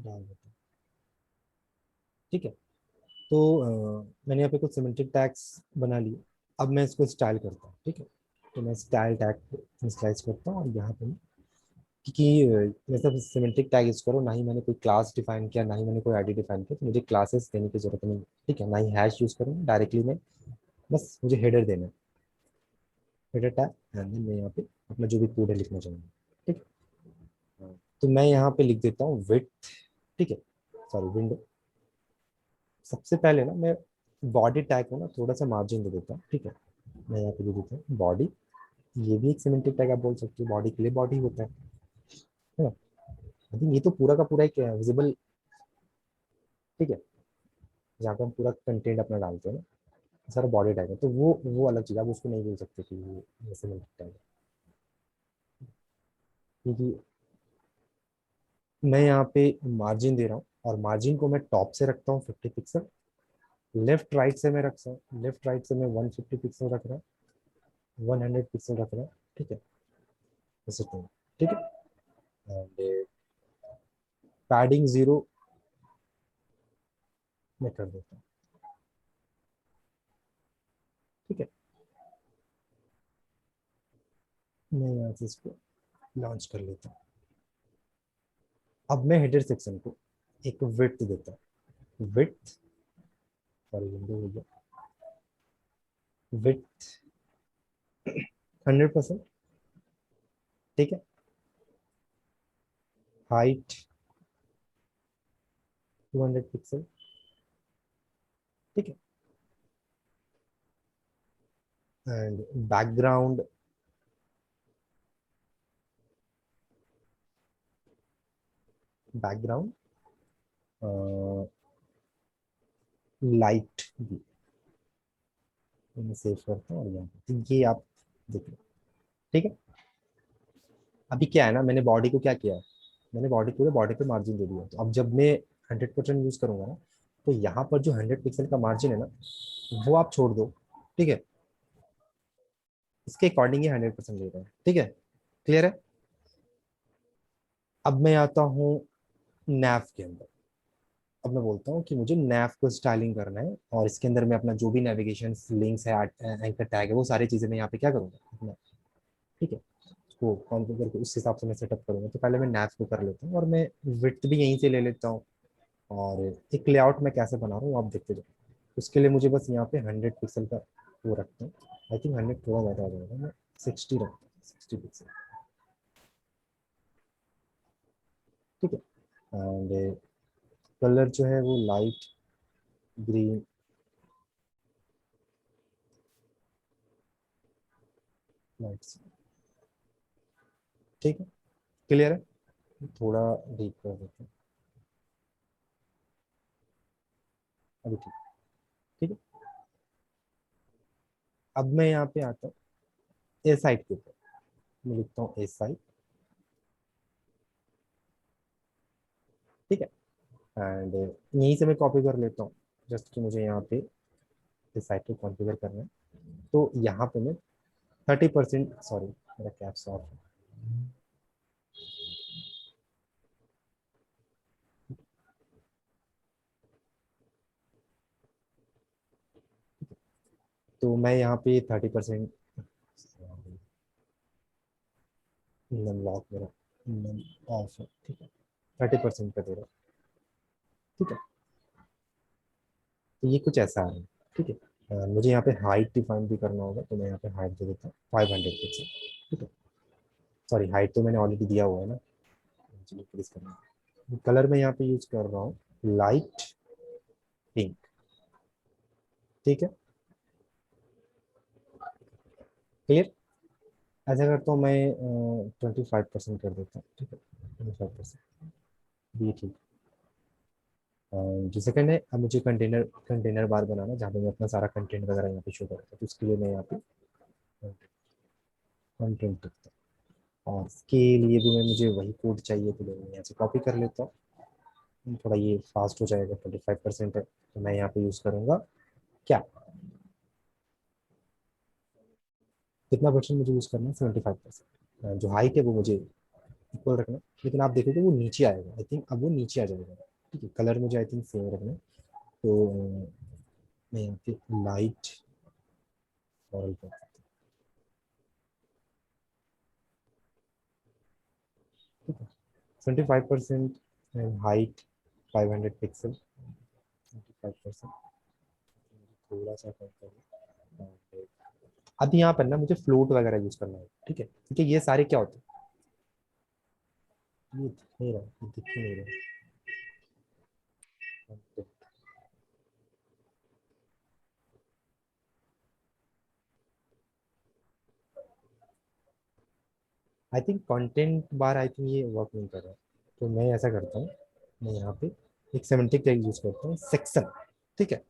डाल देता हूँ। ठीक है। तो मैंने यहाँ पे कुछ सिमेंटिक टैग्स बना लिए। अब मैं इसको स्टाइल करता हूँ। ठीक है। तो मैं स्टाइल टैग इनिशियलाइज करता हूँ और यहाँ पे क्योंकि मैं सब सिमेंटिक टैग यूज करो, ना ही मैंने कोई क्लास डिफाइन किया, ना ही मैंने कोई आईडी डिफाइन किया, तो मुझे क्लासेस देने की जरूरत नहीं है। ठीक है। ना ही हैश यूज करूँ डायरेक्टली मैं, बस मुझे हेडर देना है, हेडर टैग, एंड देन मैं यहाँ पे अपना जो भी कोड है लिखना चाहूँगा। ठीक है। तो मैं यहाँ पे लिख देता हूँ विड्थ। ठीक है। Sorry, window. सबसे पहले ना मैं बॉडी टैग को ना थोड़ा सा मार्जिन दे देता हूँ। ठीक है। मैं यहाँ पे दे देता हूँ बॉडी। ये भी एक सिमेंटिक टैग आप बोल सकते हो, बॉडी के लिए बॉडी होता है ना। आई थिंक ये तो पूरा का पूरा एक विजिबल। ठीक है। जहाँ पे हम पूरा कंटेंट अपना डालते हैं ना, सारा बॉडी टैग है, तो वो अलग चीज़, आप उसको नहीं बोल सकते कि वो सिमेंटिक टैग है। क्योंकि मैं यहाँ पे मार्जिन दे रहा हूँ, और मार्जिन को मैं टॉप से रखता हूँ 50 पिक्सल, लेफ्ट राइट से मैं रखता हूँ, लेफ्ट राइट से मैं 150 पिक्सल रख रहा हूँ, 100 पिक्सल रख रहा हूँ। ठीक है। ऐसे तो ठीक है। एंड पैडिंग 0 मैं कर देता हूँ। ठीक है। मैं यहाँ से इसको लॉन्च कर लेता हूँ। अब मैं हेडर सेक्शन को एक विड्थ देता हूँ, विड्थ, सॉरी विंडो हो गया, विड्थ 100%। ठीक है। Height 200 pixel. ठीक है। एंड बैकग्राउंड, बैकग्राउंड लाइट भी मैं सेव करता हूँ, और यहाँ पे तो ये आप देखिए। ठीक है। अभी क्या है ना, मैंने बॉडी को क्या किया है, मैंने बॉडी पूरे बॉडी पे मार्जिन दे दिया, तो अब जब मैं 100% यूज करूंगा ना, तो यहाँ पर जो 100 पिक्सल का मार्जिन है ना, वो आप छोड़ दो। ठीक है। इसके अकॉर्डिंग ही 100% ले रहे हैं। ठीक है। क्लियर है। अब मैं आता हूँ नैव के अंदर। अब मैं बोलता हूँ कि मुझे नैव को स्टाइलिंग करना है, और इसके अंदर मैं अपना जो भी नेविगेशन लिंक्स है, एंकर टैग है, वो सारी चीजें मैं यहाँ पे क्या करूँगा अपना। ठीक है। उसको कॉन्फ़िगर करके उस हिसाब से मैं सेटअप करूँगा। तो पहले मैं नैव को कर लेता हूँ, और मैं विड्थ भी यहीं से ले लेता हूँ, और एक लेआउट मैं कैसे बना रहा हूँ आप देखते जाओ। उसके लिए मुझे बस यहाँ पे 100 पिक्सल का वो रखता हूँ। आई थिंक 100 थोड़ा ज़्यादा आ जाएगा, मैं 60 रखता हूँ, 60 पिक्सल। ठीक है। एंड कलर जो है वो लाइट ग्रीन, लाइट। ठीक है। क्लियर है। थोड़ा डीप कर देते हैं अभी। ठीक। ठीक है। अब मैं यहाँ पे आता हूँ ए साइड के ऊपर, मैं लिखता हूँ ए साइड। ठीक है। एंड यहीं से मैं कॉपी कर लेता हूँ, जस्ट कि मुझे यहाँ पे इस साइट को कॉन्फ़िगर करना है। तो यहाँ पे मैं 30%, सॉरी मेरा कैप्स ऑफ है। तो मैं यहाँ पे 30%, नन लॉक मेरा नन ऑफ है। ठीक है। 30% का दे रहा हूँ। ठीक है। तो ये कुछ ऐसा है। ठीक है। मुझे यहाँ पे हाइट डिफाइन भी करना होगा, तो मैं यहाँ पे हाइट दे देता हूँ 500 पिक्सल। ठीक है। सॉरी, हाइट तो मैंने ऑलरेडी दिया हुआ है ना, मुझे इंक्रीज करना है। कलर मैं यहाँ पे यूज कर रहा हूँ लाइट पिंक। ठीक है। क्लियर। ऐसा करता हूँ मैं 25% कर देता हूँ। ठीक है। 25%, ये ठीक। जो सेकंड है, अब मुझे कंटेनर कंटेनर बार बनाना है, जहाँ पे मैं अपना सारा कंटेंट वगैरह यहाँ पे शो करूँगा, तो उसके लिए मैं यहाँ पे कंटेंट रखता हूँ, और इसके लिए भी मैं मुझे वही कोड चाहिए, तो मैं यहाँ से कॉपी कर लेता हूँ। थोड़ा ये फास्ट हो जाएगा, 25% है, तो मैं यहाँ पे यूज़ करूँगा क्या, कितना परसेंट मुझे यूज़ करना है, 75%। जो हाइट है वो मुझे इक्वल रखना, लेकिन आप देखोगे वो नीचे आएगा, आई थिंक अब वो नीचे आ जाएगा। ठीक है, कलर मुझे आई थिंक सेम रखना है। तो मैं यहाँ पे लाइट और 25% एंड हाइट 500 पिक्सल, 25%, थोड़ा सा कम करें। अब यहाँ पर ना मुझे फ्लोट वगैरह यूज करना है, ठीक है, क्योंकि ये सारे क्या होते हैं, ये दिख नहीं रहा, ये दिख नहीं रहा। I think content bar, I think ये वर्क नहीं कर रहा है। तो मैं ऐसा करता हूँ, मैं यहाँ पे एक सेमेंटिक टैग यूज करता हूँ, सेक्शन। ठीक है,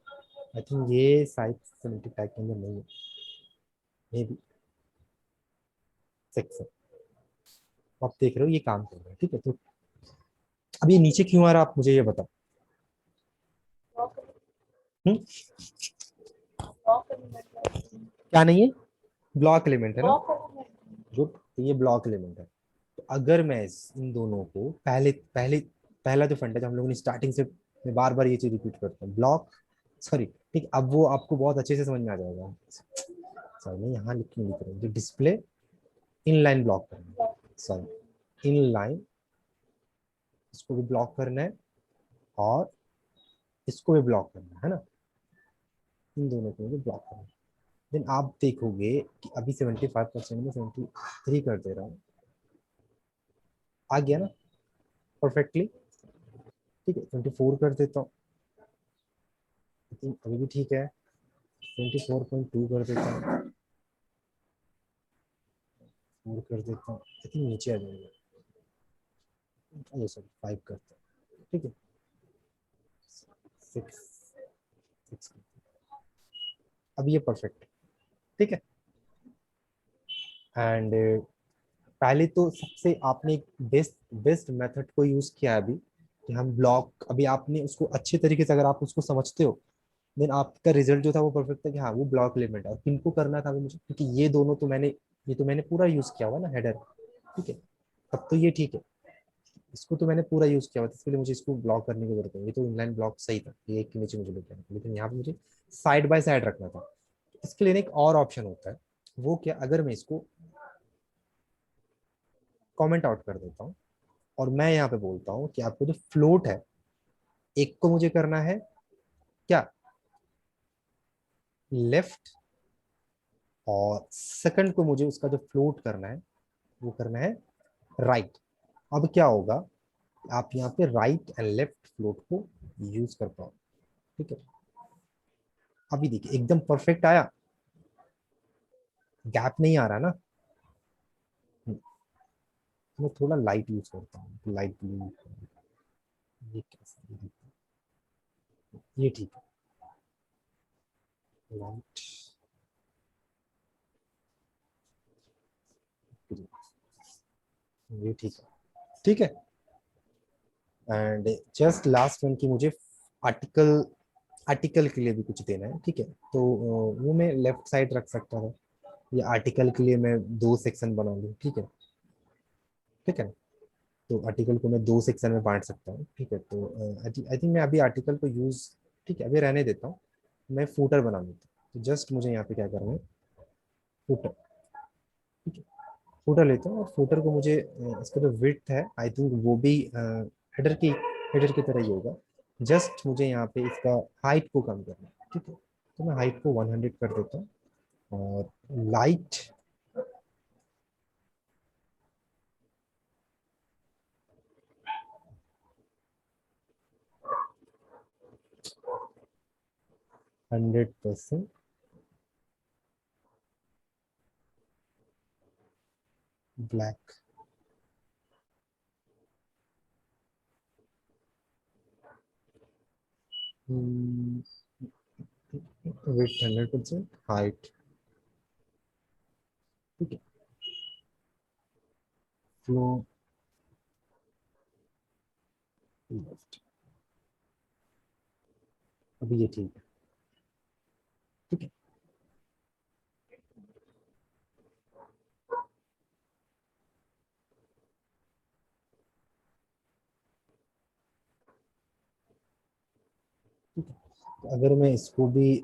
आई थिंक ये साइट सेमेंटिक टैग के अंदर नहीं है, मे बी सेक्शन। आप देख रहे हो ये काम कर रहा है, ठीक है। तो अब ये नीचे क्यों आ रहा है, आप मुझे ये बताओ। हम्म, क्या नहीं है, ब्लॉक एलिमेंट है ना, गुड। तो ये ब्लॉक एलिमेंट है। तो अगर मैं इन दोनों को पहले पहले पहला जो फंडा, जो हम लोगों ने स्टार्टिंग से, मैं बार बार ये चीज रिपीट करता हूँ, ब्लॉक, सॉरी, ठीक, अब वो आपको बहुत अच्छे से समझ में आ जाएगा। सॉरी, मैं यहाँ लिख रहा हूँ, जो डिस्प्ले इनलाइन ब्लॉक करना है, सॉरी, इनलाइन, इसको भी ब्लॉक करना है और इसको भी ब्लॉक करना है ना, इन दोनों को भी ब्लॉक करना है। देन आप देखोगे कि अभी 75% में 73 कर दे रहा हूँ, आ गया ना परफेक्टली। ठीक है, 24 कर देता हूँ, आई थिंक अभी भी ठीक है। 24.2 कर देता हूँ, 4 कर देता हूँ, आई थिंक नीचे आ जाएगा। सॉरी, 5 करता हूँ, ठीक है, 6, 6। अब ये परफेक्ट, ठीक है। एंड पहले तो सबसे आपने बेस्ट बेस्ट मेथड को यूज किया है अभी, कि हम ब्लॉक, अभी आपने उसको अच्छे तरीके से अगर आप उसको समझते हो, देन आपका रिजल्ट जो था वो परफेक्ट था, कि हाँ वो ब्लॉक एलिमेंट है। और किनको करना था वो मुझे, क्योंकि ये दोनों तो मैंने, ये तो मैंने पूरा यूज किया हुआ ना हेडर, ठीक है, तब तो ये ठीक है। इसको तो मैंने पूरा यूज किया हुआ था, इसके लिए मुझे इसको ब्लॉक करने की जरूरत है। ये तो इनलाइन ब्लॉक सही था, ये एक के नीचे मुझे लेके आना था, लेकिन यहाँ पे मुझे साइड बाय साइड रखना था। इसके लिए एक और ऑप्शन होता है, वो क्या, अगर मैं इसको कमेंट आउट कर देता हूँ और मैं यहाँ पे बोलता हूँ कि आपको जो फ्लोट है, एक को मुझे करना है क्या, लेफ्ट, और सेकंड को मुझे उसका जो फ्लोट करना है वो करना है राइट। अब क्या होगा, आप यहाँ पे राइट एंड लेफ्ट फ्लोट को यूज कर पाओ, ठीक है। अभी देखिए एकदम परफेक्ट आया, गैप नहीं आ रहा ना। मैं थोड़ा लाइट यूज करता हूँ, लाइट ब्लू, ये कैसा, ये ठीक है, लाइट, ये ठीक है, ठीक है। एंड जस्ट लास्ट वन की मुझे आर्टिकल, आर्टिकल के लिए भी कुछ देना है, ठीक है। तो वो मैं लेफ्ट साइड रख सकता हूँ, या आर्टिकल के लिए मैं 2 सेक्शन बना लूँ, ठीक है, ठीक है ना। तो आर्टिकल को मैं 2 सेक्शन में बांट सकता हूँ, ठीक है। तो आई थिंक मैं अभी आर्टिकल को यूज, ठीक है, अभी रहने देता हूँ। मैं फूटर बना लेता हूँ, तो जस्ट मुझे यहाँ पे क्या करना है, फूटर, ठीक है, फूटर लेता हूँ। और फूटर को मुझे इसका जो विड्थ है, आई थिंक वो भी हेडर की तरह ही होगा। जस्ट मुझे यहाँ पे इसका हाइट को कम करना है, ठीक है। तो मैं हाइट को 100 कर देता हूँ, और light, hundred percent black, with 100% height, ठीक है, फ्लो लेफ्ट। अभी ये ठीक है, ठीक है। ठीक है। तो अगर मैं इसको भी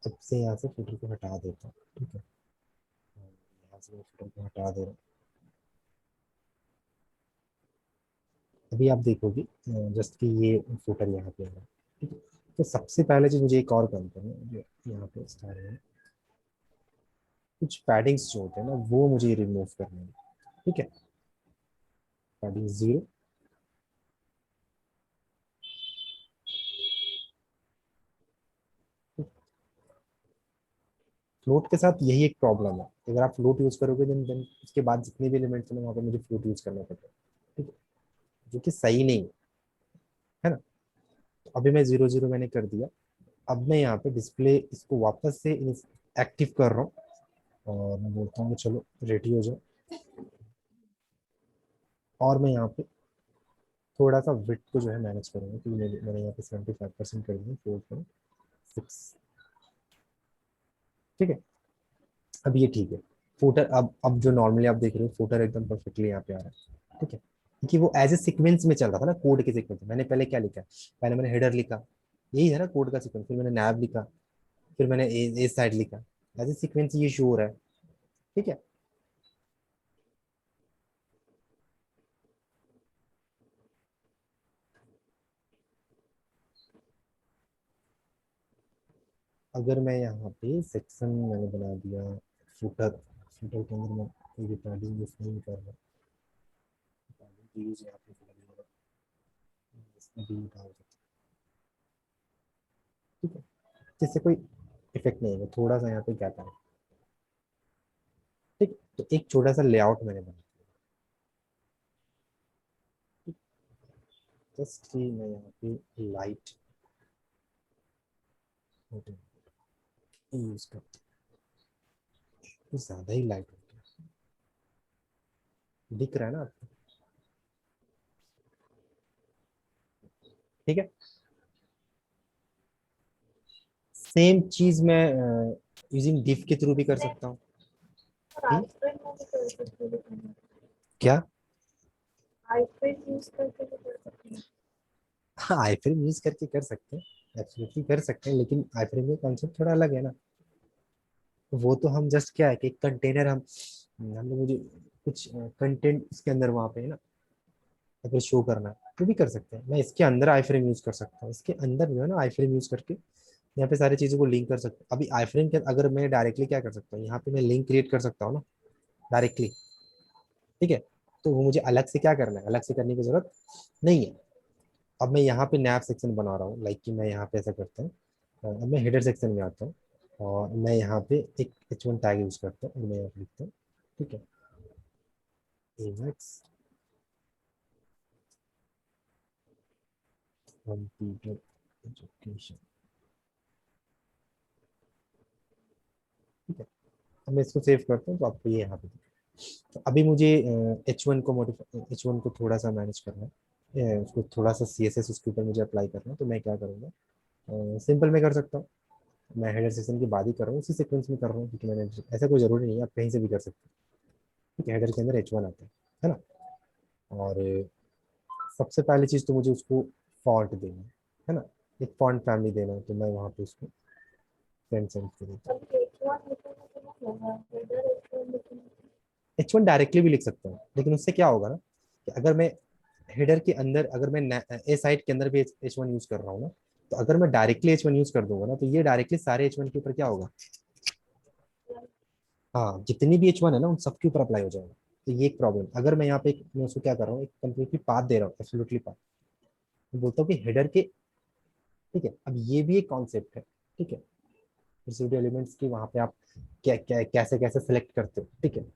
अब से यहाँ से फुटर को हटा देता हूँ, ठीक है, यहाँ से मैं फुटर को हटा दे रहा हूँ। अभी आप देखोगे जस्ट कि ये फुटर यहाँ पे है, ठीक है। तो सबसे पहले चीज मुझे एक और काम करना है, जो यहाँ पे स्टाइल है, कुछ पैडिंग्स जो होते हैं ना वो मुझे रिमूव करने हैं, ठीक है। पैडिंग 0, फ्लोट के साथ यही एक प्रॉब्लम है, अगर आप फ्लोट यूज करोगे देन उसके बाद जितने भी एलिमेंट्स हैं वहाँ पे मुझे फ्लोट यूज करना पड़ता है, ठीक है, जो कि सही नहीं है ना। तो अभी मैं 0 0 मैंने कर दिया। अब मैं यहाँ पे डिस्प्ले इसको वापस से एक्टिव कर रहा हूँ, और मैं बोलता हूँ कि चलो रेडी हो जाओ, और मैं यहाँ पे थोड़ा सा विड्थ को जो है मैनेज करूँगा, क्योंकि मैंने यहाँ पे 75% कर दिया, 4.6, ठीक है। अब ये ठीक है। फुटर अब जो नॉर्मली आप देख रहे हो फुटर एकदम परफेक्टली यहाँ पे आ रहा है, ठीक है, क्योंकि वो एज ए सीक्वेंस में चल रहा था ना, कोड के सीक्वेंस में। मैंने पहले क्या लिखा है, पहले मैंने हेडर लिखा, यही है ना कोड का सीक्वेंस, फिर मैंने नैब लिखा, फिर मैंने ए साइड लिखा, एज ए सीक्वेंस ये शो हो रहा है, ठीक है। अगर मैं यहाँ पे सेक्शन मैंने बना दिया, फुटर, फुटर के अंदर मैं कोई भी पैडिंग यूज नहीं कर रहा, पैडिंग यूज यहाँ पे कर रहा हूँ, इसमें भी डाल सकते हैं, ठीक है, जिससे कोई इफेक्ट नहीं है, थोड़ा सा यहाँ पे गैप है, ठीक। तो एक छोटा सा लेआउट मैंने बना दिया, जस्ट कि मैं यहाँ पे लाइट यूज करता हूँ, तो ज्यादा ही लाइट होता है, दिख रहा है ना आपको, ठीक है। सेम चीज मैं यूजिंग डिफ के थ्रू भी कर सकता हूँ। हम्म? क्या? आईफ्रेम यूज करके भी कर सकते हैं। हाँ, आईफ्रेम यूज करके कर सकते हैं, एब्सोल्युटली कर सकते हैं, लेकिन आईफ्रेम का कॉन्सेप्ट थोड़ा अलग है ना। वो तो हम जस्ट क्या है कि कंटेनर हम लोग मुझे कुछ कंटेंट इसके अंदर वहाँ पे है ना, अगर शो करना है तो भी कर सकते हैं। मैं इसके अंदर आईफ्रेम यूज कर सकता हूँ, इसके अंदर जो है ना आईफ्रेम यूज करके यहाँ पे सारी चीजों को लिंक कर सकते हैं। अभी आईफ्रेम के अगर मैं डायरेक्टली क्या कर सकता हूँ, यहाँ पे मैं लिंक क्रिएट कर सकता हूँ ना डायरेक्टली, ठीक है। तो वो मुझे अलग से क्या करना है, अलग से करने की जरूरत नहीं है। अब मैं यहाँ पे नैप सेक्शन बना रहा हूँ, लाइक कि मैं यहाँ पे ऐसा करता हूँ, अब मैं हेडर सेक्शन में आता हूँ, और मैं यहाँ पे एक H1 टैग यूज करता हूँ, और मैं यहाँ पे लिखता हूँ, ठीक है, एमएक्स कंप्यूटर एजुकेशन, ठीक है। अब मैं इसको सेव करता हूँ तो आपको ये यहाँ पे तो अभी मुझे H1 को मॉडिफाई, H1 को थोड़ा सा मैनेज करना है, उसको थोड़ा सा CSS उसके ऊपर मुझे अप्लाई करना है, तो मैं क्या करूँगा, सिंपल में कर सकता हूँ, मैं हेडर सेक्शन की बात ही कर रहा हूँ, उसी सीक्वेंस में कर रहा हूँ, क्योंकि मैंने ऐसा कोई जरूरी नहीं है, आप कहीं से भी कर सकते हैं, ठीक है। हेडर के अंदर H1 आता है ना। और सबसे पहली चीज़ तो मुझे उसको फॉन्ट देना है ना, एक फॉन्ट फैमिली देना है, तो मैं वहाँ पे उसको सेंड कर देता हूँ। अब H1 लिखने में तो नहीं लगा, हेडर H1 लिखने में। H1 डायरेक्टली भी लिख सकता हूँ, लेकिन उससे क्या होगा ना कि अगर मैं हेडर के अंदर, अगर मैं ए साइट के अंदर भी H1 यूज कर रहा हूँ ना, तो अगर मैं डायरेक्टली H1 यूज कर दूंगा ना, तो ये डायरेक्टली सारे H1 के ऊपर क्या होगा, हाँ, जितनी भी H1 है ना उन सबके ऊपर अप्लाई हो जाएगा। तो ये एक प्रॉब्लम, अगर मैं यहाँ पे मैं उसको क्या कर रहा हूँ, एक कंप्लीटली पाथ दे रहा हूँ, एब्सोल्युटली पाथ, मैं बोलता हूँ कि हेडर के, ठीक है। अब ये भी एक कॉन्सेप्ट है, ठीक है, रेसिड्यू एलिमेंट्स की वहाँ पे आप कैसे कैसे सेलेक्ट करते हो, ठीक है,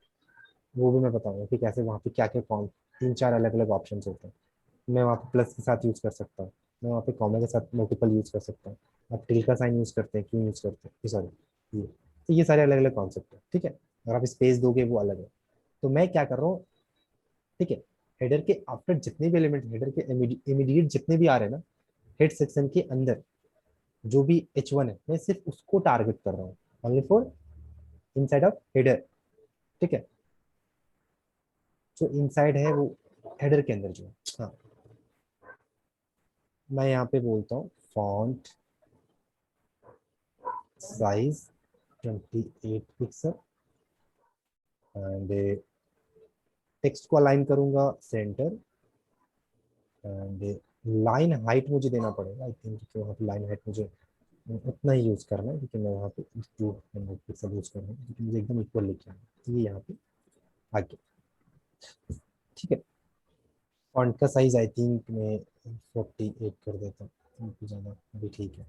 वो भी मैं बताऊंगा कि कैसे वहाँ पे क्या क्या कौन 3 4 अलग अलग ऑप्शन होते हैं। मैं वहाँ पे प्लस के साथ यूज कर सकता हूँ, मैं वहाँ पे कॉमा के साथ मल्टीपल यूज कर सकता हूँ, आप टिल का साइन यूज करते हैं, क्यों यूज करते हैं, सॉरी, ये तो ये सारे अलग अलग कॉन्सेप्ट है, ठीक है। अगर आप स्पेस दोगे वो अलग है। तो मैं क्या कर रहा हूँ, ठीक है, हेडर के आफ्टर जितने भी एलिमेंट, हेडर के इमीडिएट जितने भी आ रहे हैं ना, हेड सेक्शन के अंदर जो भी H1 है, मैं सिर्फ उसको टारगेट कर रहा हूँ, only for inside of header, ठीक है, जो इनसाइड है वो हेडर के अंदर जो है, हाँ। मैं यहाँ पे बोलता हूँ font size 28 pixel and text को अलाइन करूंगा सेंटर एंड लाइन हाइट मुझे देना पड़ेगा आई थिंक, क्योंकि वहाँ पे लाइन हाइट मुझे उतना ही यूज करना है, क्योंकि मैं वहाँ पे 200 पिक्सल यूज कर रहा हूँ, क्योंकि मुझे एकदम इक्वल लेके आना है। तो ये यहाँ पे आगे, ठीक है। फॉन्ट का साइज आई थिंक मैं 48 कर देता हूँ, उनको ज़्यादा अभी ठीक है,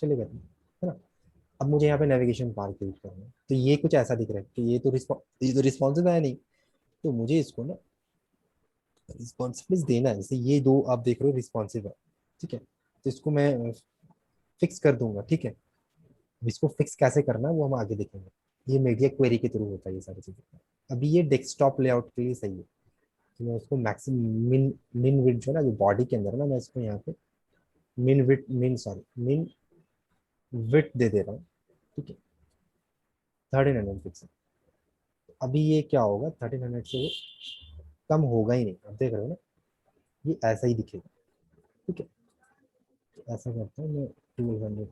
चलेगा, है ना। अब मुझे यहाँ पे नेविगेशन बार क्रिएट करना है, तो ये कुछ ऐसा दिख रहा है कि ये तो रिस्पॉन्सिव है नहीं, तो मुझे इसको ना रिस्पॉन्सिवनेस देना है। जैसे ये दो आप देख रहे हो रिस्पॉन्सिव है, ठीक है, तो इसको मैं फिक्स कर दूंगा, ठीक है। अब इसको फिक्स कैसे करना है वो हम आगे देखेंगे, ये मीडिया क्वेरी के थ्रू होता है ये सारी चीजें। अभी ये डेस्कटॉप लेआउट के लिए सही है, तो मैं उसको मैक्सिमम मिन मिन विड्थ जो है ना, जो बॉडी के अंदर ना, मैं इसको यहाँ पे मिन विड्थ दे दे रहा हूँ, ठीक है, 1300 पिक्सल। अभी ये क्या होगा, 1300 से वो कम होगा ही नहीं, आप देख रहे हो ना, ये ऐसा ही दिखेगा, ठीक है। तो ऐसा करता हूँ मैं, 1200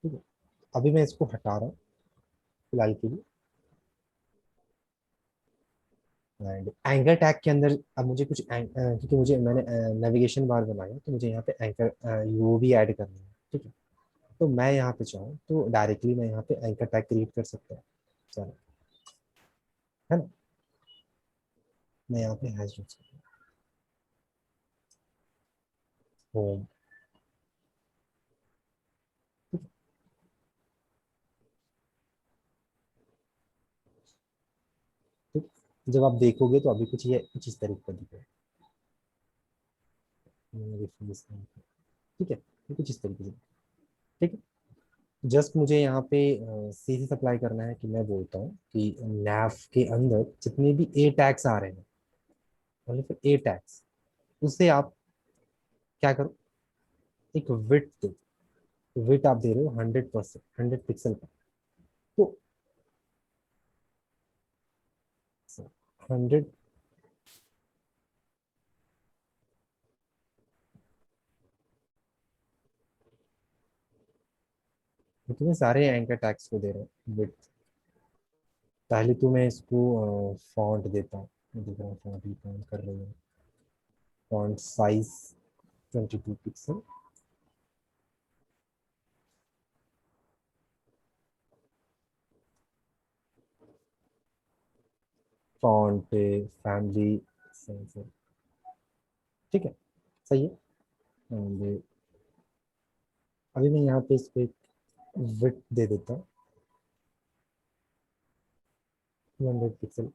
ठीक है। अभी मैं इसको हटा रहा हूँ फिलहाल के लिए, एंड एंकर टैग के अंदर अब मुझे कुछ क्योंकि मुझे मैंने नेविगेशन बार बनाया, तो मुझे यहाँ पे एंकर वो भी ऐड करना है, ठीक है। तो मैं यहाँ पे चाहूँ तो डायरेक्टली मैं यहाँ पे एंकर टैग क्रिएट कर सकता हूँ, चलो, है ना। मैं यहाँ पे हैश यूज होम, ठीक। जब आप देखोगे तो अभी कुछ ये कुछ इस तरीके का दिखेगा, ठीक है, ये कुछ इस तरीके से, ठीक है। जस्ट मुझे यहाँ पे सी से सप्लाई करना है, कि मैं बोलता हूँ कि नैव के अंदर जितने भी ए टैग्स आ रहे हैं, ओनली फॉर ए टैग्स, उससे आप क्या करो, एक विड्थ दो। विड्थ आप दे रहे हो 100%, 100 पिक्सल का, तो 100, तुम्हें सारे एंकर टैग्स को दे रहे हो विड्थ। पहले तो मैं इसको फॉन्ट देता हूँ, मैं देख रहा हूँ फॉन्ट ही काम कर रही हूँ। Font size 22 pixel, font family sensor, ठीक है, सही है। एंड अभी मैं यहाँ पे इसको एक विड्थ दे देता हूँ 200 पिक्सल,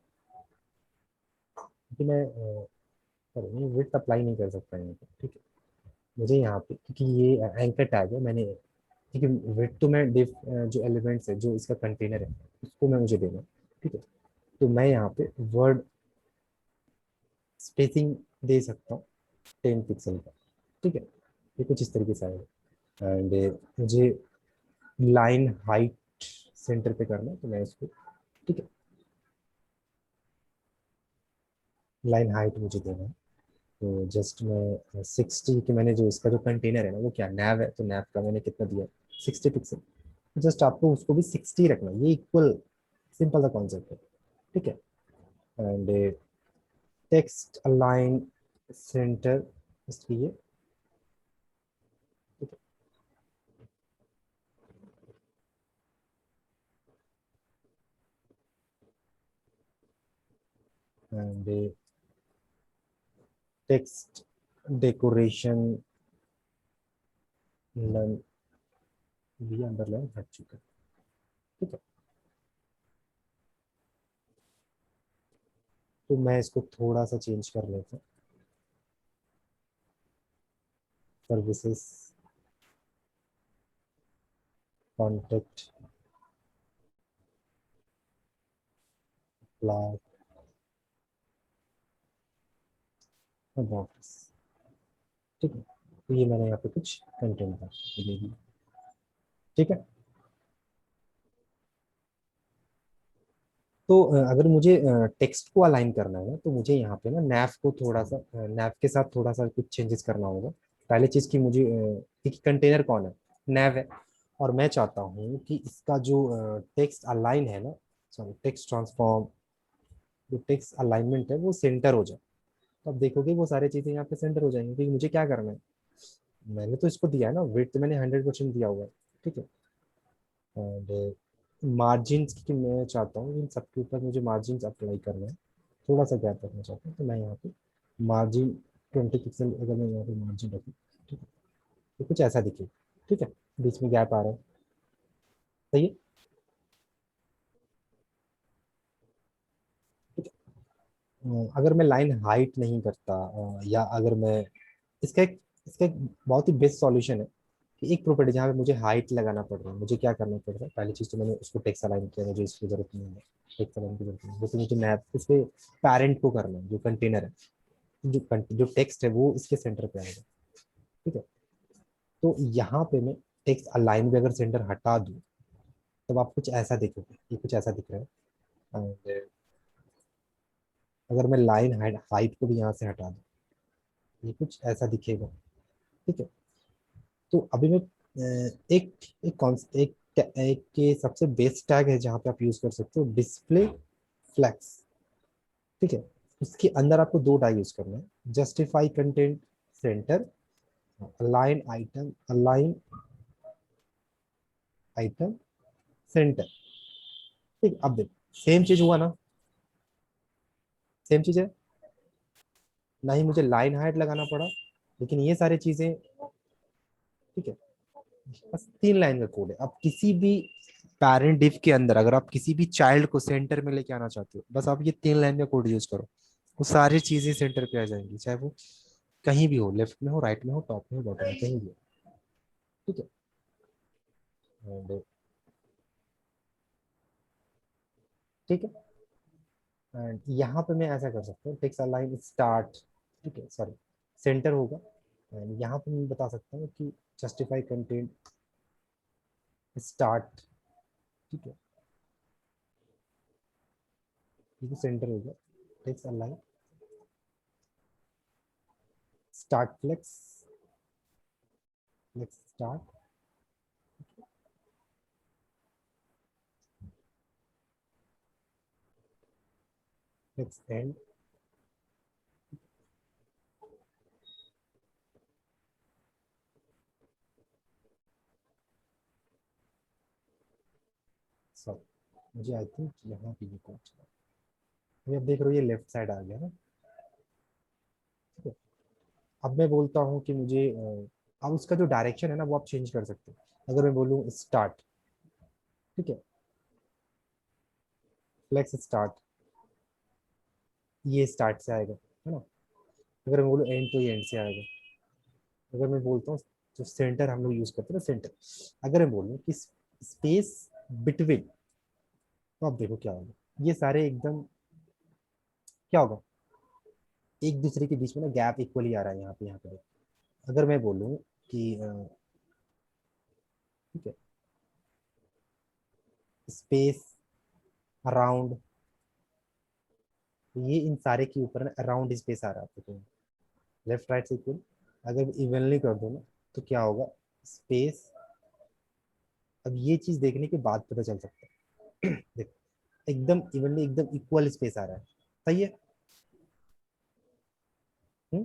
क्योंकि मैं नहीं विड्थ अप्लाई नहीं कर सकता यहाँ पे, ठीक है। मुझे यहाँ पे, क्योंकि ये एंकर टैग है, मैंने, ठीक है, विड्थ तो मैं डिफ जो एलिमेंट्स है, जो इसका कंटेनर है, उसको मैं मुझे देना है, ठीक है। तो मैं यहाँ पे वर्ड स्पेसिंग दे सकता हूँ 10 पिक्सल का, ठीक है। ये कुछ इस तरीके से आएगा, एंड मुझे लाइन हाइट सेंटर पे करना है, तो मैं इसको, ठीक है, लाइन हाइट मुझे देना है। तो जस्ट मैं 60 की, मैंने जो इसका जो कंटेनर है ना, वो क्या नैव है, तो नैव का मैंने कितना दिया, 60 पिक्सल। जस्ट आपको उसको भी 60 रखना है, ये इक्वल, सिंपल सा कॉन्सेप्ट है, ठीक है। एंड टेक्स्ट अलाइन सेंटर इसके लिए, ठीक है। एंड टेक्स्ट डेकोरेशन नन भी अंडरलाइन हट चुका है, ठीक है। तो मैं इसको थोड़ा सा चेंज कर लेता हूँ, सर्विसेज कॉन्टेक्ट क्लास अबाउट, ठीक है। तो ये मैंने यहाँ पे कुछ कंटेंट था, ठीक है। तो अगर मुझे टेक्स्ट को अलाइन करना है ना, तो मुझे यहाँ पे ना नैव को थोड़ा सा नैव के साथ थोड़ा सा कुछ चेंजेस करना होगा। पहले चीज की मुझे एक कंटेनर कौन है, नैव है, और मैं चाहता हूँ कि इसका जो टेक्स्ट अलाइन है ना, सॉरी टेक्स्ट ट्रांसफॉर्म, जो टेक्स्ट अलाइनमेंट है वो सेंटर हो जाए। तो अब देखोगे वो सारी चीजें यहाँ पे सेंटर हो जाएंगी, क्योंकि मुझे क्या करना है, मैंने तो इसको दिया है ना, वेट तो मैंने 100% दिया हुआ है, ठीक है। एंड मार्जिन की मैं चाहता हूँ इन सबके ऊपर मुझे मार्जिन अप्लाई करना है, थोड़ा सा गैप रखना चाहता हूँ, तो मैं यहाँ पे मार्जिन 20 पिक्सल अगर मैं यहाँ पे मार्जिन रखूँ, ठीक है, तो कुछ ऐसा दिखे, ठीक है, बीच में गैप आ रहा है, सही है, ठीक है। अगर मैं लाइन हाइट नहीं करता, या अगर मैं इसका एक बहुत ही बेस्ट सॉल्यूशन है कि एक प्रॉपर्टी जहाँ पे मुझे हाइट लगाना पड़ रहा है, मुझे क्या करना पड़ रहा है, पहली चीज तो मैंने उसको टेक्स्ट अलाइन किया, मुझे इसकी जरूरत नहीं है, टेक्स्ट अलाइन की जरूरत नहीं है, जैसे मुझे मैप इसके पैरेंट को करना है, जो कंटेनर है, जो टेक्स्ट है वो इसके सेंटर पे आएगा, ठीक है। तो यहाँ पे मैं टेक्स्ट अलाइन भी अगर सेंटर हटा दूँ, तब आप कुछ ऐसा देखोगे, ये कुछ ऐसा दिख रहा है। And अगर मैं लाइन हाइट को भी यहाँ से हटा दूँ, ये कुछ ऐसा दिखेगा, ठीक है। तो अभी मैं एक एक के सबसे बेस्ट टैग है जहाँ पे आप यूज कर सकते हो, डिस्प्ले फ्लैक्स, ठीक है। उसके अंदर आपको दो टैग यूज करना है, justify content centre, align item centre, ठीक। अब देख, सेम चीज हुआ ना, सेम चीज है ना, ही मुझे लाइन हाइट लगाना पड़ा, लेकिन ये सारी चीजें, ठीक है। बस 3 लाइन का कोड है। अब किसी भी पैरेंट डिफ के अंदर अगर आप किसी भी चाइल्ड को सेंटर में लेके आना चाहते हो, बस आप ये 3 लाइन का कोड यूज करो, वो सारी चीजें सेंटर पे आ जाएंगी, चाहे वो कहीं भी हो, लेफ्ट में हो, राइट में हो, टॉप में हो, बॉटम में, कहीं भी हो, ठीक है। And, ठीक है। एंड यहाँ पे मैं ऐसा कर सकता हूँ, टेक्स्ट अलाइन स्टार्ट, ठीक है, सॉरी सेंटर होगा। एंड यहाँ पे मैं बता सकता हूँ कि जस्टिफाई कंटेंट स्टार्ट, ठीक है, ये सेंटर होगा, text align start flex, flex start, flex end, sorry मुझे आई थिंक यहाँ पे ये कोड चला, ये अब देख रहे हो ये लेफ्ट साइड आ गया ना, ठीक है। अब मैं बोलता हूँ कि मुझे अब उसका जो डायरेक्शन है ना वो आप चेंज कर सकते हो। अगर मैं बोलूँ स्टार्ट, ठीक है, फ्लेक्स स्टार्ट, ये स्टार्ट से आएगा, है ना। अगर मैं बोलूँ एंड, तो ये एंड से आएगा। अगर मैं बोलता हूँ जो सेंटर हम लोग यूज करते हैं ना, सेंटर, अगर मैं बोलूँ कि स्पेस बिटवीन, तो आप देखो क्या होगा, ये सारे एकदम क्या होगा, एक दूसरे के बीच में ना गैप इक्वली आ रहा है, यहाँ पे देखो। अगर मैं बोलूँ कि ठीक है, स्पेस अराउंड, ये इन सारे के ऊपर ना अराउंड स्पेस आ रहा है आपको, लेफ्ट राइट से इक्वल। अगर इवनली कर दो ना, तो क्या होगा, स्पेस, अब ये चीज देखने के बाद पता चल सकता है देखो, एकदम इवनली एकदम इक्वल स्पेस आ रहा है, सही है। हम्म,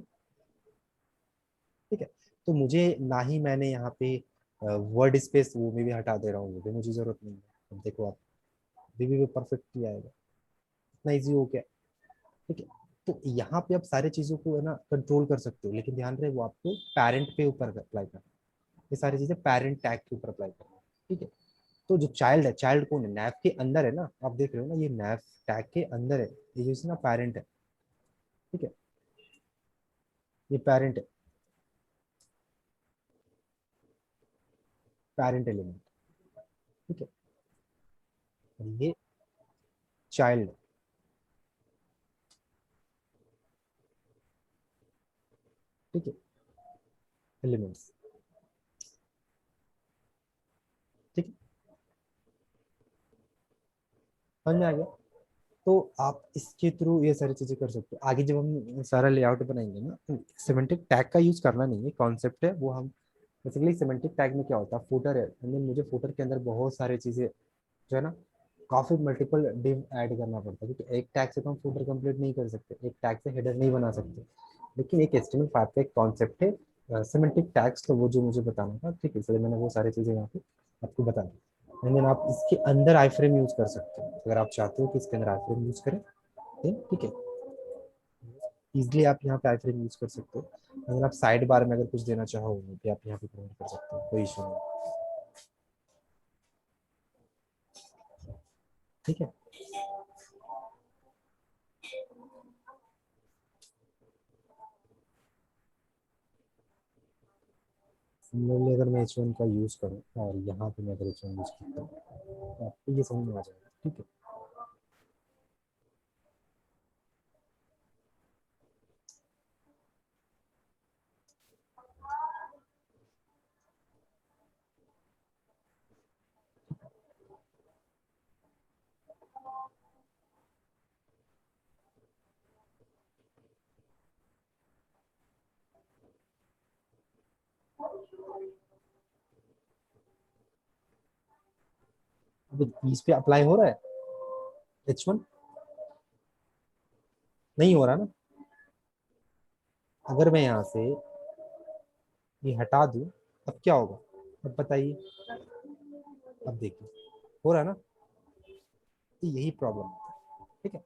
ठीक है। तो मुझे ना ही मैंने यहाँ पे वर्ड स्पेस वो में भी हटा दे रहा हूँ, वो भी मुझे जरूरत नहीं है। अब देखो आप, भी परफेक्टली आएगा, इतना इजी हो गया, ठीक है। तो यहाँ पे आप सारी चीजों को है ना कंट्रोल कर सकते हो, लेकिन ध्यान रहे वो आपको पेरेंट पे ऊपर अप्लाई करना, ये सारी चीजें पेरेंट टैग के ऊपर अप्लाई करना, ठीक है। तो जो चाइल्ड है, चाइल्ड कौन है, नैव के अंदर है ना, आप देख रहे हो ना, ये नैव टैग के अंदर है, ये जो ना पेरेंट है, ठीक है, ये पेरेंट है, पेरेंट एलिमेंट, ठीक है, और ये चाइल्ड, ठीक है, एलिमेंट्स, ठीक है, समझ में आ गया। तो आप इसके थ्रू ये सारी चीजें कर सकते हो। आगे जब हम सारा लेआउट बनाएंगे ना, तो सिमेंटिक टैग का यूज करना नहीं है, कॉन्सेप्ट है वो। हम बेसिकली सिमेंटिक टैग में क्या होता है, फुटर है, मुझे फुटर के अंदर बहुत सारी चीजें जो है ना, काफी मल्टीपल डिव ऐड करना पड़ता है, क्योंकि एक टैग से तो हम फुटर कंप्लीट नहीं कर सकते, एक टैग से हेडर नहीं बना सकते। लेकिन एक HTML5 का एक कॉन्सेप्ट है सिमेंटिक टैग्स, तो वो जो मुझे बताना था, ठीक है, इसलिए मैंने वो सारी चीजें यहाँ पे आपको बता दी। एंड देन आप इसके अंदर आई फ्रेम यूज कर सकते हो, अगर आप चाहते हो कि इसके अंदर आई फ्रेम यूज करें, देन ठीक है, इजिली आप यहाँ पे आई फ्रेम यूज कर सकते हो। अगर आप साइड बार में अगर कुछ देना चाहो तो आप यहाँ पे प्रिंट कर सकते हो, कोई इशू नहीं। ठीक है। सिमिलरली अगर मैं H1 का यूज करूँ और यहाँ पे मैं अगर H1 यूज करता हूँ, तो आपको ये समझ में आ जाएगा। ठीक है। अब इस पे अप्लाई हो रहा है H1, नहीं हो रहा ना। अगर मैं यहाँ से ये हटा दूँ, अब क्या होगा, अब बताइए। अब देखिए, हो रहा है ना, तो यही प्रॉब्लम है। ठीक है,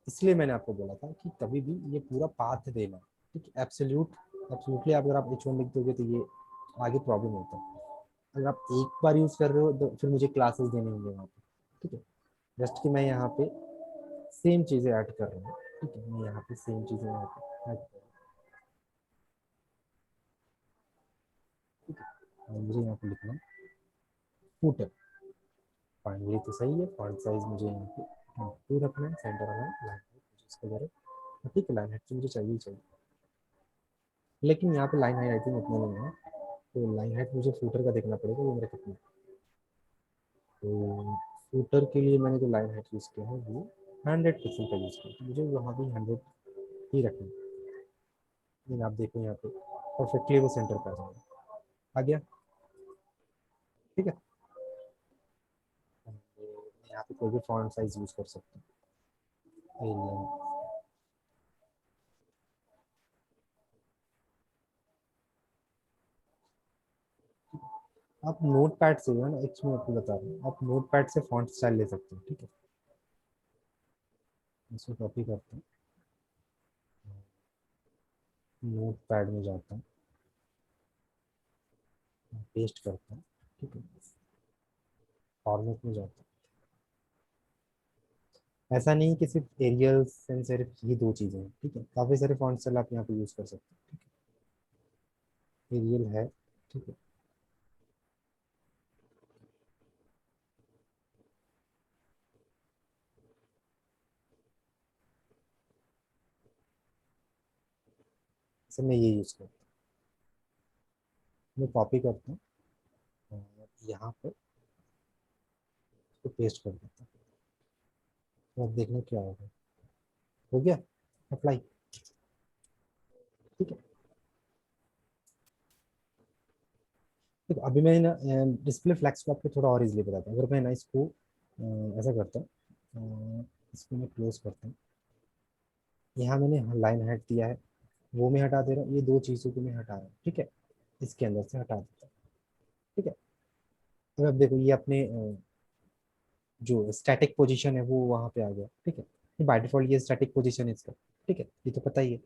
इसलिए मैंने आपको बोला था कि कभी भी ये पूरा पाथ देना। ठीक है, एब्सोल्युटली आप अगर आप H1 लिख दोगे तो ये आगे प्रॉब्लम होता है। अगर आप एक बार यूज कर रहे हो तो फिर मुझे क्लासेस देने होंगे वहाँ पे। ठीक है, जस्ट कि मैं यहाँ पे सेम चीजें ऐड कर रहा हूँ। ठीक है, मैं यहाँ पे सेम चीजें यहाँ पे ऐड कर रहा हूँ। ठीक है, और मुझे यहाँ पे लिखना फुटर, फाइनली तो सही है, फॉन्ट साइज मुझे यहाँ पे 2 रखना है, सेंटर वाला लाइन हाइट इसको करें। ठीक है, लाइन हाइट तो मुझे चाहिए ही चाहिए, लेकिन यहाँ पे लाइन हाइट आई थिंक उतना नहीं है, तो लाइन हाइट मुझे फुटर का देखना पड़ेगा, वो मेरा कितना है। तो फुटर के लिए मैंने जो लाइन हाइट यूज़ किया है वो 100 पिक्सल का यूज़ किया, तो मुझे वहाँ भी 100 ही रखना है। लेकिन आप देखो यहाँ पे परफेक्टली वो सेंटर पे आ जाएगा, आ गया। ठीक है, मैं यहाँ पे कोई भी फॉन्ट साइज यूज़ कर सकता हूँ। आप नोट पैड से है ना, एक मैं आपको बता रहा हूँ, आप नोट पैड से फॉन्ट स्टाइल ले सकते हो। ठीक है, इसको कॉपी करता हूँ, नोट पैड में जाता हूँ, पेस्ट करता हूँ। ठीक है, फॉर्मेट में जाता हूँ। ऐसा नहीं कि सिर्फ एरियल सेंस सिर्फ ये दो चीज़ें हैं। ठीक है, काफ़ी सारे फॉन्ट स्टाइल आप यहाँ पे यूज़ कर सकते हो। ठीक है, एरियल है। ठीक है, जैसे मैं ये यूज़ करता हूँ, मैं कॉपी करता हूँ और यहाँ पर इसको पेस्ट कर देता हूँ, तो अब देखना क्या होगा। हो गया अप्लाई। ठीक है, देखो अभी मैं ना डिस्प्ले फ्लैक्स को आपको थोड़ा और इजीली बताता हूँ। अगर मैं ना इसको ऐसा करता हूँ, इसको मैं क्लोज करता हूँ, यहाँ मैंने लाइन हाइट दिया है, वो मैं हटा दे रहा हूँ, ये दो चीज़ों को मैं हटा रहा हूँ। ठीक है, इसके अंदर से हटा देता हूँ। ठीक है, तो अब देखो ये अपने जो स्टैटिक पोजीशन है वो वहाँ पे आ गया। ठीक है, ये बाय डिफॉल्ट ये स्टैटिक पोजीशन है इसका। ठीक है, ये तो पता ही है,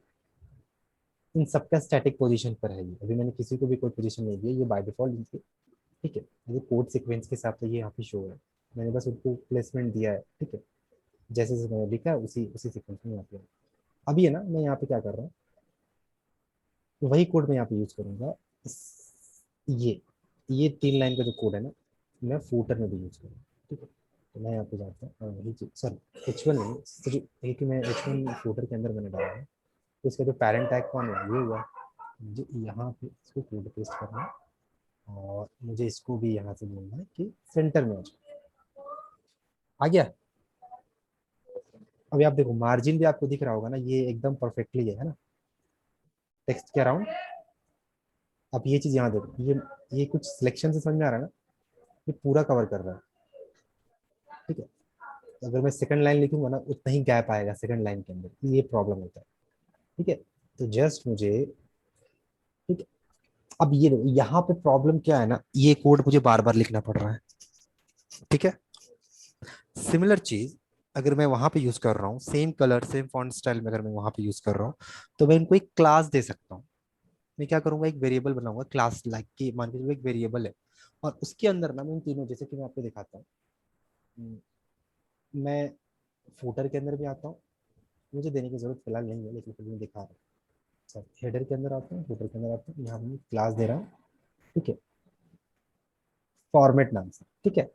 इन सबका स्टैटिक पोजीशन पर है ये, अभी मैंने किसी को भी कोई पोजीशन नहीं दी है, ये बाय डिफॉल्ट इनके। ठीक है, ये कोड सीक्वेंस के हिसाब से ये यहाँ पे शो है, मैंने बस उनको प्लेसमेंट दिया है। ठीक है, जैसे जैसे मैंने लिखा है उसी उसी सीक्वेंस में यहाँ पे है। अभी है ना, मैं यहाँ पे क्या कर रहा हूँ, वही कोड मैं यहाँ पे यूज करूंगा। ये 3 लाइन का जो कोड है ना, मैं फूटर में भी यूज करूँगा। ठीक है, तो मैं यहाँ पे जाता हूँ और वही चीज सर H1 नहीं, सॉरी, एक मैं H1 फूटर के अंदर मैंने डाला है, तो इसका जो पैरेंट टैग कौन है, ये हुआ। मुझे यहाँ पे इसको कोड पेस्ट करना है और मुझे इसको भी यहाँ से बोलना है कि सेंटर में आ जाए। आ गया। अभी आप देखो मार्जिन भी आपको दिख रहा होगा ना, ये एकदम परफेक्टली है ना टेक्स्ट के अराउंड। आप ये चीज यहाँ देखो, ये कुछ सिलेक्शन से समझ में आ रहा है ना, ये पूरा कवर कर रहा है। ठीक है, तो अगर मैं सेकंड लाइन लिखूंगा ना उतना ही गैप आएगा सेकंड लाइन के अंदर, ये प्रॉब्लम होता है। ठीक है, तो जस्ट मुझे, ठीक है, अब ये देखो यहाँ पे प्रॉब्लम क्या है ना, ये कोड मुझे बार बार लिखना पड़ रहा है। ठीक है, सिमिलर चीज अगर मैं वहां पे यूज कर रहा हूँ, same colour same font style में अगर मैं वहां पे यूज कर रहा हूँ, तो मैं इनको एक क्लास दे सकता हूँ। मैं क्या करूंगा, एक वेरिएबल बनाऊंगा क्लास, लाइक कि मान के चलो एक वेरिएबल है, और उसके अंदर ना मैं इन तीनों, जैसे कि मैं आपको दिखाता हूँ, मैं फूटर के अंदर भी आता हूँ, मुझे देने की जरूरत फिलहाल नहीं है लेकिन फिर भी मैं दिखा रहा हूँ। सर हेडर के अंदर आता हूँ, फूटर के अंदर आता हूँ, यहाँ मैं क्लास दे रहा हूँ। ठीक है, फॉर्मेट नाम से। ठीक है,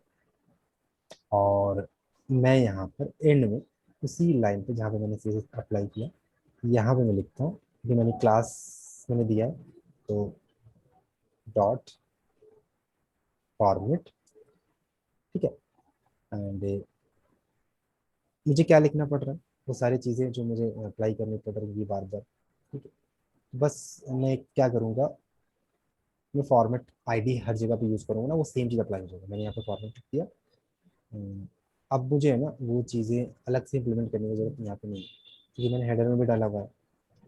और मैं यहाँ पर एंड में उसी लाइन पे जहाँ पे मैंने सीरीज अप्लाई किया, यहाँ पे मैं लिखता हूँ कि मैंने क्लास मैंने दिया है, तो डॉट फॉर्मेट। ठीक है, एंड मुझे क्या लिखना पड़ रहा है, वो सारी चीज़ें जो मुझे अप्लाई करनी पड़ रही है बार बार। ठीक है, बस मैं क्या करूँगा, मैं फॉर्मेट आईडी हर जगह पे यूज़ करूँगा ना, वो सेम चीज़ अप्लाई हो जाएगा। मैंने यहाँ पे फॉर्मेट किया। अब मुझे है ना वो चीज़ें अलग से इम्प्लीमेंट करने की जरूरत यहाँ पे नहीं है, क्योंकि मैंने हेडर में भी डाला हुआ है।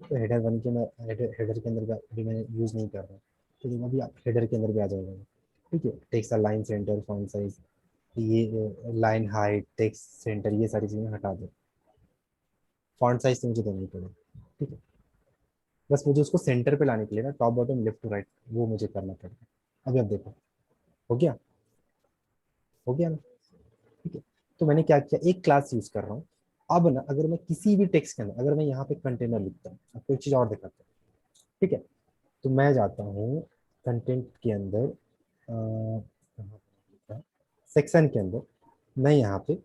तो हेडर वन के मैं हेडर के अंदर भी मैंने यूज़ नहीं कर रहा, तो अभी आप हेडर के अंदर भी आ जाएगा। ठीक है, text line centre font size, ये लाइन हाइट टेक्स्ट सेंटर, ये सारी चीज़ें हटा दो। फॉन्ट साइज तो मुझे देना ही पड़ेगा। ठीक है, बस मुझे उसको सेंटर पे लाने के लिए ना top bottom left to right वो मुझे करना पड़ेगा। अभी आप देखो, हो गया, हो गया ना। ठीक है, तो मैंने क्या किया, एक क्लास यूज कर रहा हूँ। अब ना अगर मैं किसी भी टेक्स्ट के अंदर, अगर मैं यहाँ पे कंटेनर लिखता हूँ, आपको एक चीज और दिखाता हूँ। ठीक है, तो मैं जाता हूँ कंटेंट के अंदर, सेक्शन के अंदर, मैं यहाँ पे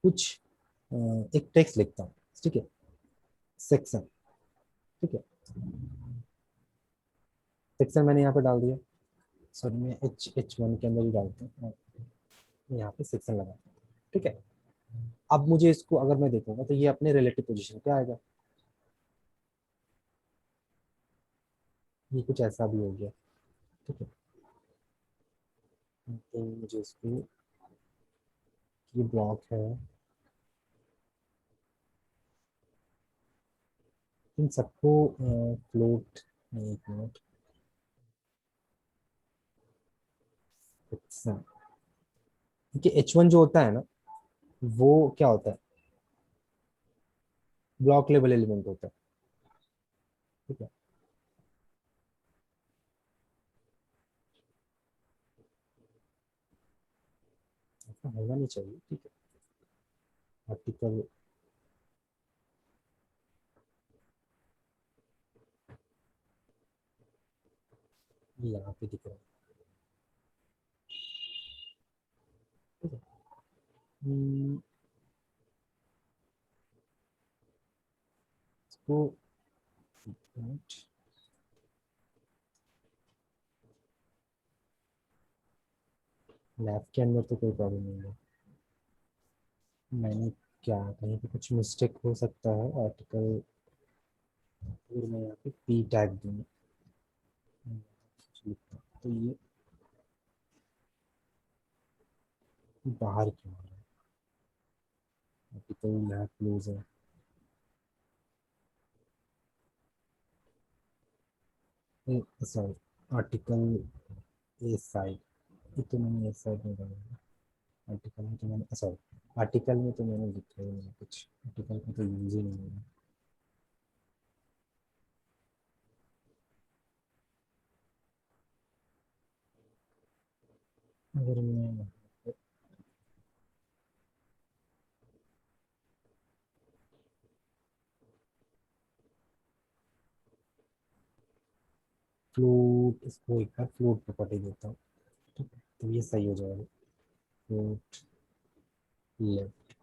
कुछ एक टेक्स्ट लिखता हूँ। ठीक है, सेक्शन। ठीक है, सेक्शन मैंने यहाँ पे डाल दिया, सॉरी मैं H1 के अंदर ही डालता हूँ, यहाँ पे सेक्शन लगाता हूँ। ठीक है, अब मुझे इसको अगर मैं देखूंगा तो ये अपने रिलेटिव पोजीशन पे आएगा। ये कुछ ऐसा भी हो गया। ठीक है, तो मुझे इसको, ये ब्लॉक है, इन सबको फ्लोट, एक मिनट, क्योंकि H1 जो होता है ना, वो क्या होता है, ब्लॉक लेवल एलिमेंट होता है। ठीक है, ऐसा होना नहीं चाहिए। ठीक है, आर्टिकल, यहाँ पे दिख रहा है। ठीक है, इसको लैब के अंदर तो कोई प्रॉब्लम नहीं है। मैंने क्या, कहीं पे कुछ मिस्टेक हो सकता है, आर्टिकल, फिर मैं यहाँ पे पी टैग दूंगा, कुछ लिखता हूँ। तो ये बाहर क्यों आ रहा है, आर्टिकल लैब क्लोज है, सॉरी, आर्टिकल ए साइड, ये तो मैंने ए साइड में डाला, आर्टिकल में तो मैंने, सॉरी, आर्टिकल में तो मैंने लिखा ही नहीं कुछ, आर्टिकल में तो यूज ही नहीं है। अगर मैं फ्लोट, इसको एक बार फ्लोट प्रॉपर्टी देता हूँ। ठीक है, तो ये सही हो जाएगा, फ्लोट लेफ्ट।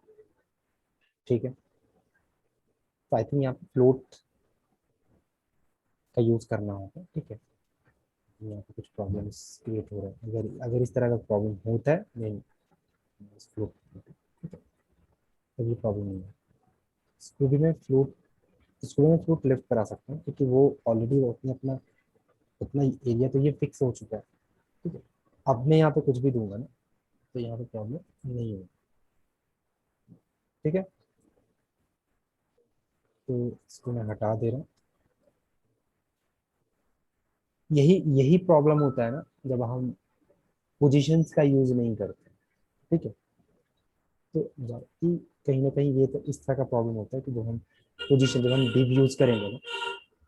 ठीक है, तो आई थिंक यहाँ पे फ्लोट का यूज करना होगा। ठीक है, यहाँ पे कुछ प्रॉब्लम्स क्रिएट हो रहा है, अगर अगर इस तरह का प्रॉब्लम होता है देन फ्लोट। ठीक है, तो ये प्रॉब्लम नहीं है। स्कूबी में फ्लूट, स्कूबी में फ्लूट लिफ्ट करा सकते हैं क्योंकि वो ऑलरेडी अपने अपना उतना एरिया तो ये फिक्स हो चुका है। ठीक है, अब मैं यहाँ पे कुछ भी दूंगा ना तो यहाँ पे प्रॉब्लम नहीं होगी। ठीक है, तो इसको मैं हटा दे रहा हूँ। यही यही प्रॉब्लम होता है ना जब हम पोजीशंस का यूज नहीं करते। ठीक है, तो कि कहीं ना कहीं ये तो इस तरह का प्रॉब्लम होता है कि जब हम div यूज करेंगे ना,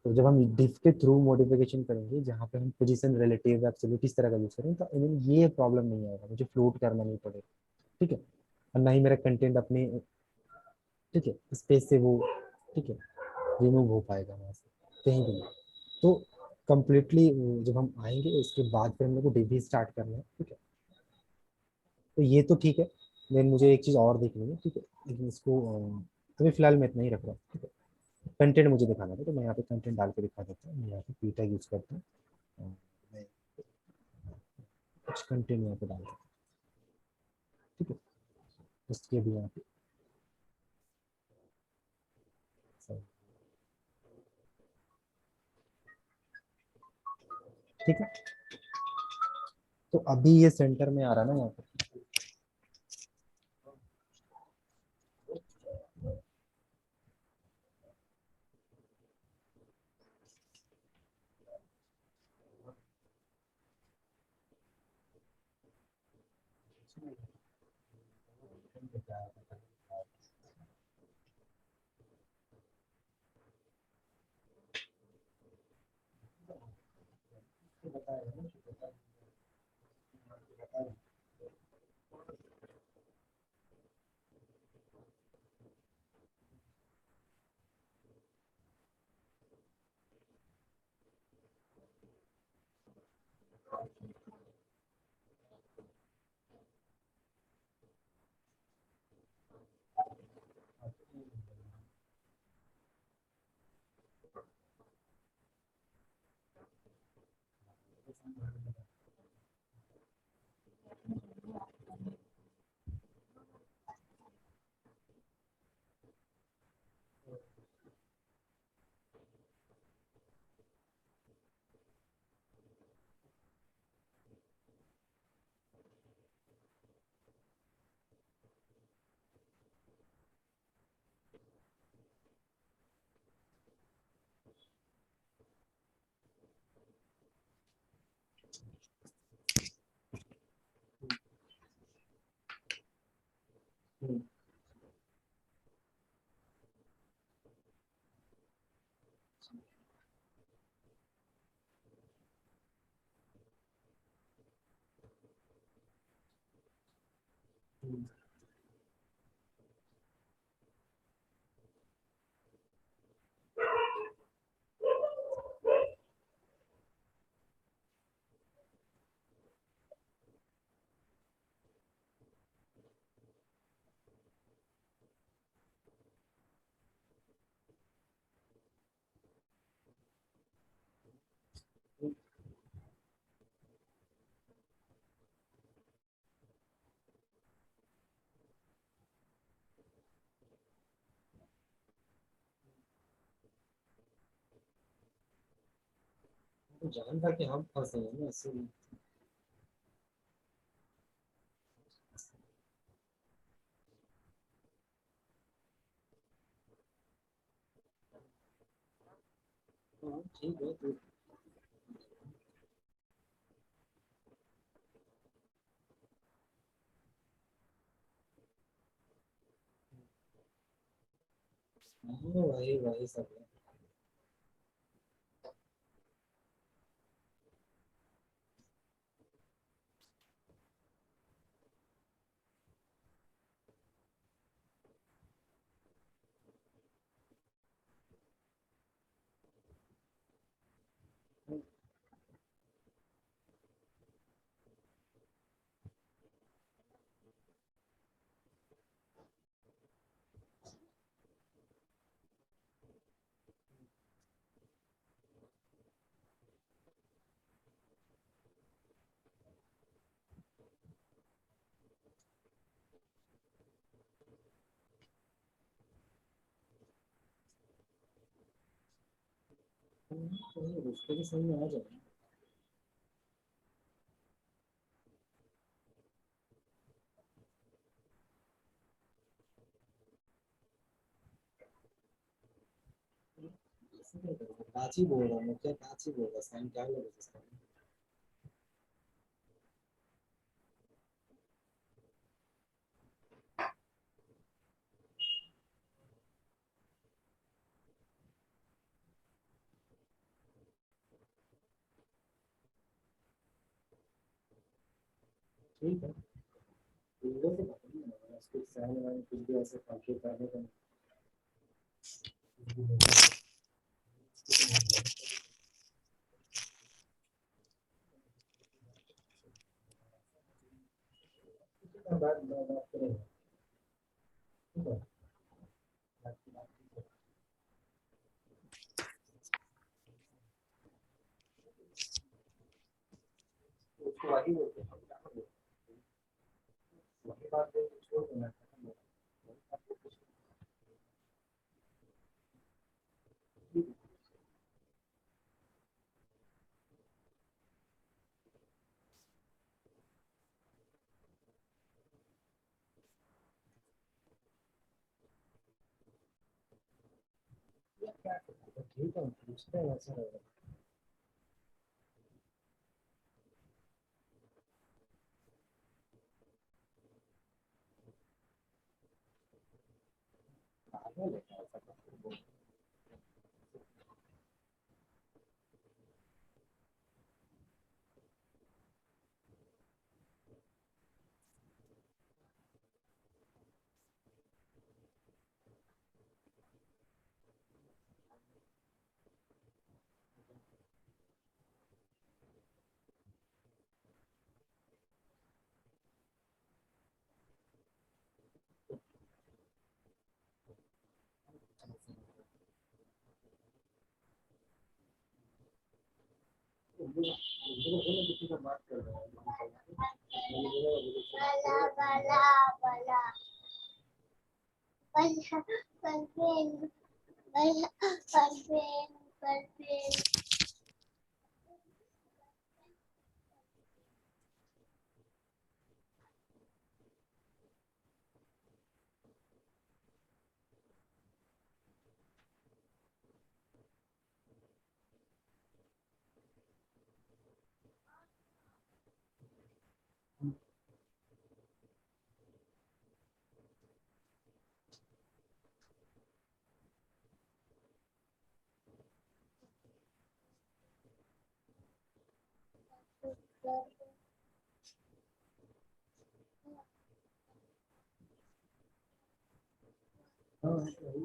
तो जब हम div के थ्रू मॉडिफिकेशन करेंगे जहाँ पे हम पोजीशन रिलेटिव एब्सोल्यूट इस तरह का यूज करेंगे तो इन्हें ये प्रॉब्लम नहीं आएगा, मुझे फ्लोट करना नहीं पड़ेगा। ठीक है, और ना ही मेरा कंटेंट अपने, ठीक है, स्पेस से वो, ठीक है, रिमूव हो पाएगा वहाँ से कहीं भी नहीं। तो कंप्लीटली जब हम आएंगे उसके बाद फिर हम लोग को डिव स्टार्ट करना है। ठीक है, तो ये तो ठीक है। देन मुझे एक चीज़ और देखनी है। ठीक है, लेकिन इसको अभी फिलहाल मैं इतना ही रख रहा हूँ। ठीक है, कंटेंट मुझे दिखाना था तो मैं यहाँ पे कंटेंट डाल के दिखा देता हूँ। मैं यहाँ पे पी टैग यूज करता हूँ और मैं कुछ कंटेंट यहाँ पे डाल देता हूँ। ठीक है, उसके भी यहाँ पे सब, ठीक है। तो अभी ये सेंटर में आ रहा है ना यहाँ पे। तो जान था कि हम फंसे हैं ना इससे। हाँ, ठीक है तो। हाँ, वही वही सब है। रिश्ते के समझ में आ जाए। काची बोल रहा हूँ क्या, काची बोल रहा, साइन क्या लगे इसका। ठीक है, वीडियो से खत्म नहीं होगा, उसको साइन वाइन कुछ भी ऐसे फालतू करने का बात बात करेंगे। ठीक है, उसको वही बोलते हैं, वही बात छोड़ देना। ठीक है, पूछते हैं ऐसा रहेगा। पागल है क्या ऐसा करते हैं? उनको बोलो किसी का बात कर रहा है। Bala bala bala bala balbin bala balbin balbin हाँ वही।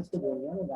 इसको बोल रहा है ना,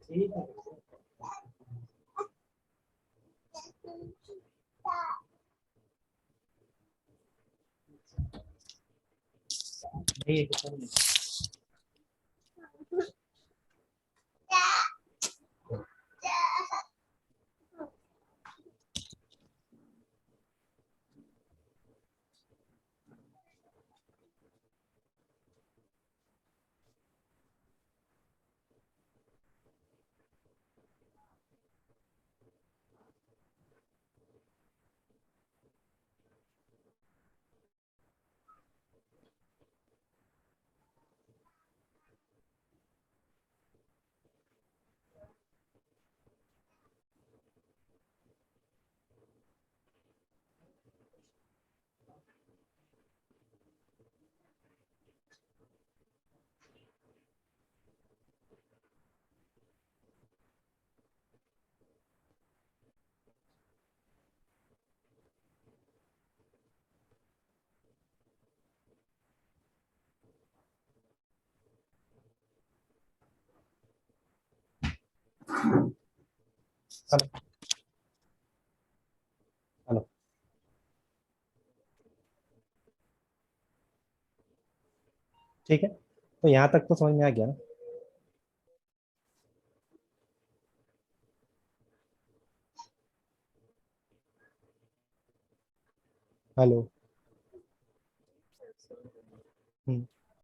ठीक है। नहीं है कुछ नहीं। हेलो। हेलो। ठीक है, तो यहाँ तक तो समझ में आ गया ना। हेलो।